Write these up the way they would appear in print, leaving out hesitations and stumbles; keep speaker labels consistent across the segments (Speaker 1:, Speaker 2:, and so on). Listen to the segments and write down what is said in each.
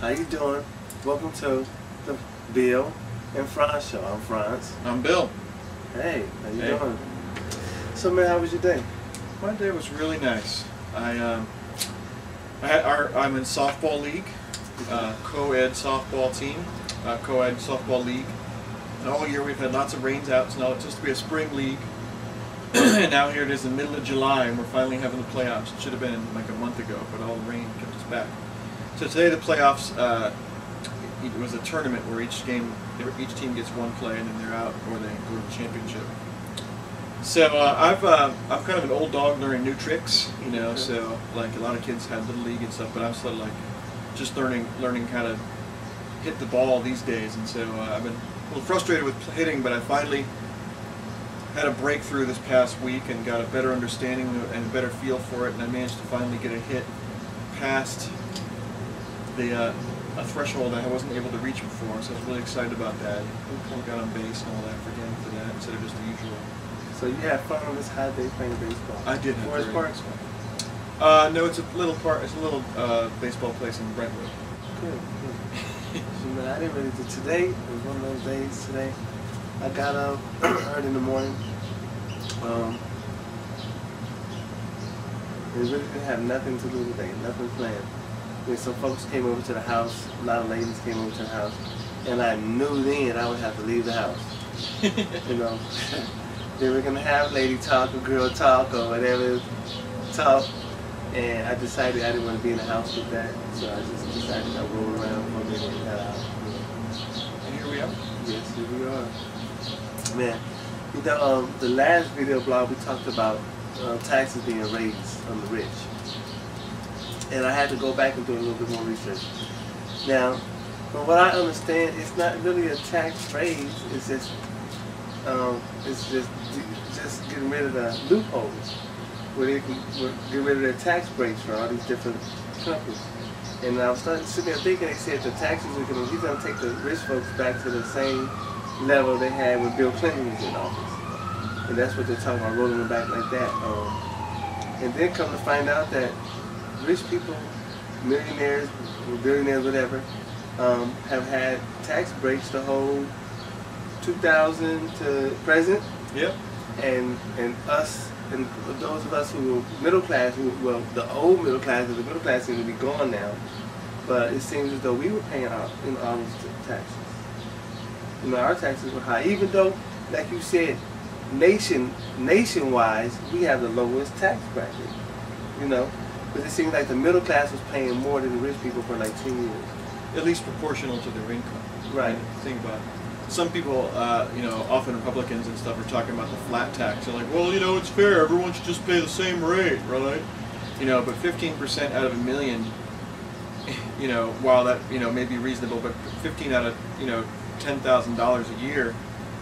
Speaker 1: How you doing? Welcome to the Bill and Frantz show. I'm Frantz.
Speaker 2: I'm Bill.
Speaker 1: Hey, how you doing? So man, how was your day?
Speaker 2: My day was really nice. I'm in softball league, co-ed softball team, co-ed softball league. And all year we've had lots of rains out, so now it's just to be a spring league. And now here it is in the middle of July, and we're finally having the playoffs. It should have been like a month ago, but all the rain kept us back. So today the playoffs, it was a tournament where each team gets one play and then they're out, or they go to the championship. So I'm kind of an old dog learning new tricks, you know. Okay. So like a lot of kids have little league and stuff, but I'm sort of like just learning how to hit the ball these days. And so I've been a little frustrated with hitting, but I finally had a breakthrough this past week and got a better understanding and a better feel for it, and I managed to finally get a hit past a threshold I wasn't able to reach before, so I was really excited about that. Got on base and all that for that instead of just the usual.
Speaker 1: So you had fun on this hot day playing baseball?
Speaker 2: I did.
Speaker 1: Forest Park?
Speaker 2: No, it's a little baseball place in Brentwood.
Speaker 1: Good. So man, I didn't really do today. It was one of those days today. I got up early in the morning. We really didn't have nothing to do today, nothing planned. And some folks came over to the house, a lot of ladies came over to the house, and I knew then I would have to leave the house. You know, they were going to have lady talk or girl talk or whatever talk, and I decided I didn't want to be in the house with that, so I just decided I'd roll around for a minute and head out.
Speaker 2: And here we are.
Speaker 1: Yes, here we are. Man, you know, the last video blog we talked about taxes being raised on the rich. And I had to go back and do a little bit more research. Now, from what I understand, it's not really a tax raise. It's just getting rid of the loopholes where they can get rid of their tax breaks for all these different companies. And I was sitting there thinking, they said the taxes are going to take the rich folks back to the same level they had when Bill Clinton was in office. And that's what they're talking about, rolling them back like that. And then come to find out that rich people, millionaires, billionaires, whatever, have had tax breaks the whole 2000 to present.
Speaker 2: Yep.
Speaker 1: And us, and those of us who were middle class, well, the old middle class and the middle class seem to be gone now. But it seems as though we were paying all these taxes. You know, our taxes were high, even though, like you said, nation-wise, we have the lowest tax bracket. You know. But it seems like the middle class was paying more than the rich people for like 10 years.
Speaker 2: At least proportional to their income.
Speaker 1: Right.
Speaker 2: Think about it. Some people, you know, often Republicans and stuff are talking about the flat tax. They're like, well, you know, it's fair. Everyone should just pay the same rate, right? You know, but 15% out of a million, you know, while that, you know, may be reasonable, but 15 out of, you know, $10,000 a year,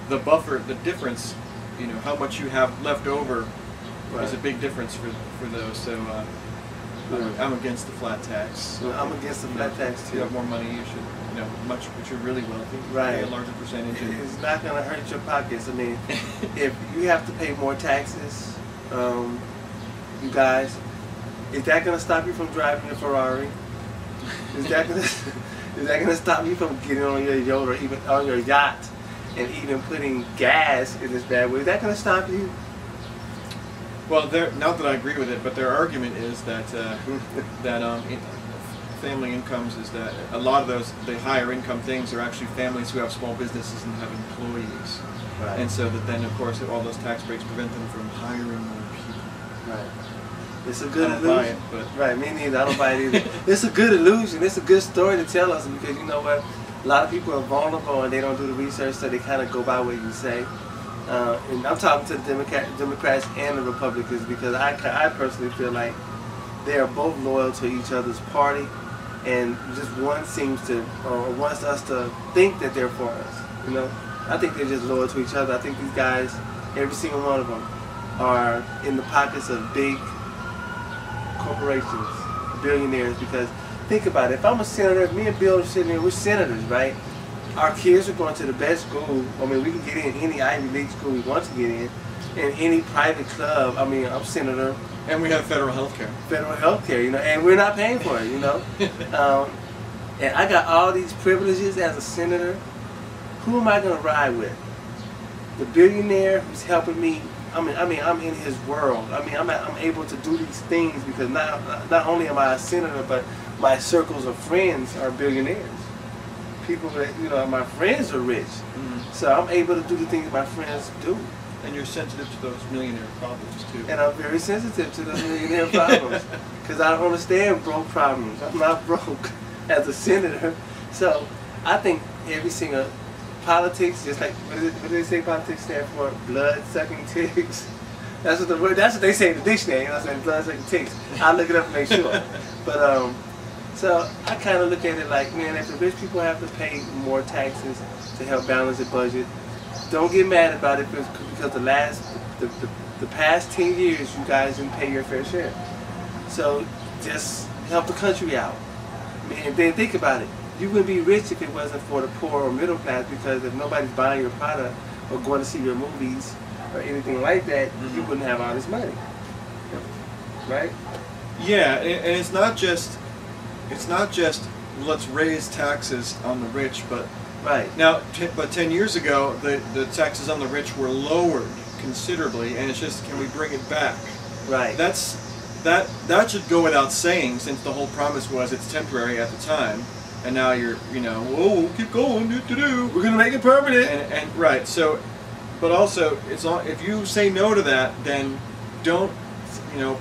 Speaker 2: the buffer, the difference, you know, how much you have left over is a big difference for those. So, I'm against the flat tax.
Speaker 1: Well, I'm against the flat tax too.
Speaker 2: If you have more money, you should, you know, if you're really wealthy,
Speaker 1: right,
Speaker 2: pay a larger percentage.
Speaker 1: It's not going to hurt your pockets. I mean, if you have to pay more taxes, you guys, is that going to stop you from driving a Ferrari? Is that going to stop you from getting on your yacht or even on your yacht and even putting gas in this bad way? Is that going to stop you?
Speaker 2: Well, not that I agree with it, but their argument is that family incomes is that a lot of the higher income things are actually families who have small businesses and have employees,
Speaker 1: right.
Speaker 2: And so that then, of course, all those tax breaks prevent them from hiring more people.
Speaker 1: Right. It's a good illusion.
Speaker 2: Buy it, but
Speaker 1: right, me neither. I don't buy it either. It's a good illusion. It's a good story to tell us because you know what, a lot of people are vulnerable and they don't do the research, so they kind of go by what you say. And I'm talking to the Democrats and the Republicans because I personally feel like they are both loyal to each other's party, and just one seems to wants us to think that they're for us. You know, I think they're just loyal to each other. I think these guys, every single one of them, are in the pockets of big corporations, billionaires. Because think about it, if I'm a senator, if me and Bill are sitting here, we're senators, right? Our kids are going to the best school. I mean, we can get in any Ivy League school we want to get in any private club. I mean, I'm senator.
Speaker 2: And we have federal health care.
Speaker 1: Federal health care, you know, and we're not paying for it, you know. and I got all these privileges as a senator. Who am I going to ride with? The billionaire who's helping me. I'm in his world. I'm able to do these things because not only am I a senator, but my circles of friends are billionaires. People that, my friends are rich. So I'm able to do the things my friends do.
Speaker 2: And you're sensitive to those millionaire problems too.
Speaker 1: And I'm very sensitive to those millionaire problems because I don't understand broke problems. I'm not broke as a senator. So I think every single politics, just like what do they say politics stand for? Blood sucking ticks. That's what they say in the dictionary. I'm saying blood sucking ticks. I'll look it up and make sure. But so I kind of look at it like, man, if the rich people have to pay more taxes to help balance the budget, don't get mad about it because the past 10 years you guys didn't pay your fair share. So just help the country out. And then think about it. You wouldn't be rich if it wasn't for the poor or middle class, because if nobody's buying your product or going to see your movies or anything like that, you wouldn't have all this money. Right?
Speaker 2: Yeah, and it's not just let's raise taxes on the rich, but
Speaker 1: right
Speaker 2: now, but 10 years ago, the taxes on the rich were lowered considerably, and it's just, can we bring it back?
Speaker 1: Right.
Speaker 2: That should go without saying, since the whole promise was it's temporary at the time, and now you're, we'll keep going,
Speaker 1: we're gonna make it permanent.
Speaker 2: And right, so, but also, if you say no to that, then don't,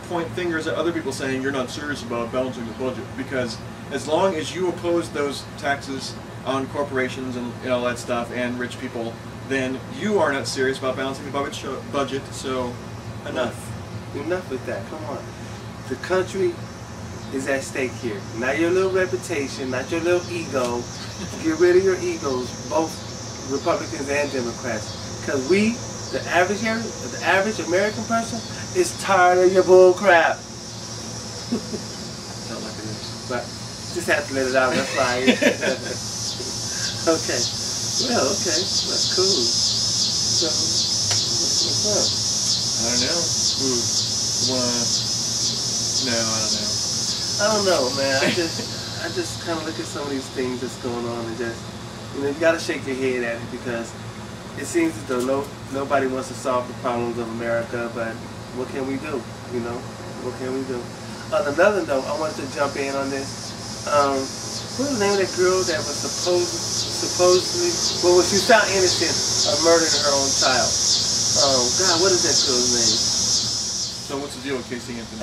Speaker 2: point fingers at other people saying you're not serious about balancing the budget, because as long as you oppose those taxes on corporations and all that stuff and rich people, then you are not serious about balancing the budget. So enough
Speaker 1: with that. Come on, the country is at stake here. Not your little reputation, not your little ego. Get rid of your egos, both Republicans and Democrats, because we, the average American person, is tired of your bull crap.
Speaker 2: Not like it is.
Speaker 1: But just have to let it out. That's fine. Okay. Well, okay. That's cool. So, what's up?
Speaker 2: I don't know. No, I
Speaker 1: don't know, man. I just kind of look at some of these things that's going on and just, you got to shake your head at it, because it seems as though nobody wants to solve the problems of America, but what can we do? What can we do? On another note, I wanted to jump in on this. What was the name of that girl that was supposedly, well, she was found innocent of murdering her own child? God, what is that girl's name?
Speaker 2: So what's the deal with Casey Anthony?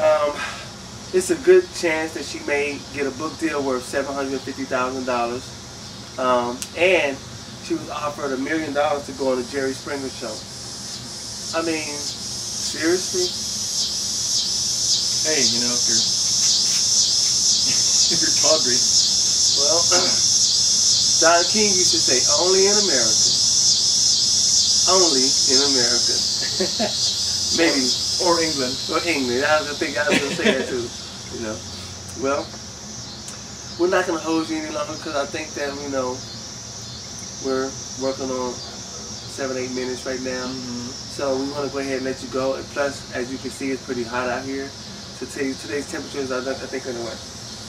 Speaker 1: It's a good chance that she may get a book deal worth $750,000. And she was offered $1 million to go on the Jerry Springer show. I mean, seriously?
Speaker 2: Hey, if you're tawdry.
Speaker 1: Well, Don King used to say, only in America. Only in America. Maybe.
Speaker 2: Or England.
Speaker 1: Or England. I was going to say that too. Well, we're not going to hold you any longer, because I think that, we're working on 7-8 minutes right now. So we want to go ahead and let you go. And plus, as you can see, it's pretty hot out here. So today's temperatures, I think, are what?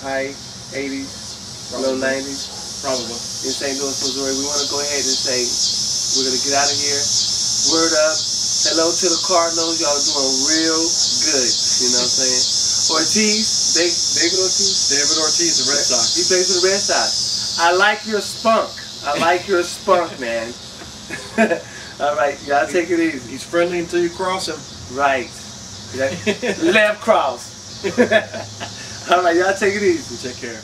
Speaker 1: High 80s, low 90s.
Speaker 2: Probably.
Speaker 1: In St. Louis, Missouri. We want to go ahead and say, we're going to get out of here. Word up. Hello to the Cardinals. Y'all are doing real good. You know what I'm saying? Ortiz, David Ortiz?
Speaker 2: David Ortiz, the Red Sox.
Speaker 1: He plays for the Red Sox. I like your spunk. I like your spunk, man. All right, y'all take it easy.
Speaker 2: He's friendly until you cross him.
Speaker 1: Right. Left cross. All right, y'all take it easy.
Speaker 2: Take care.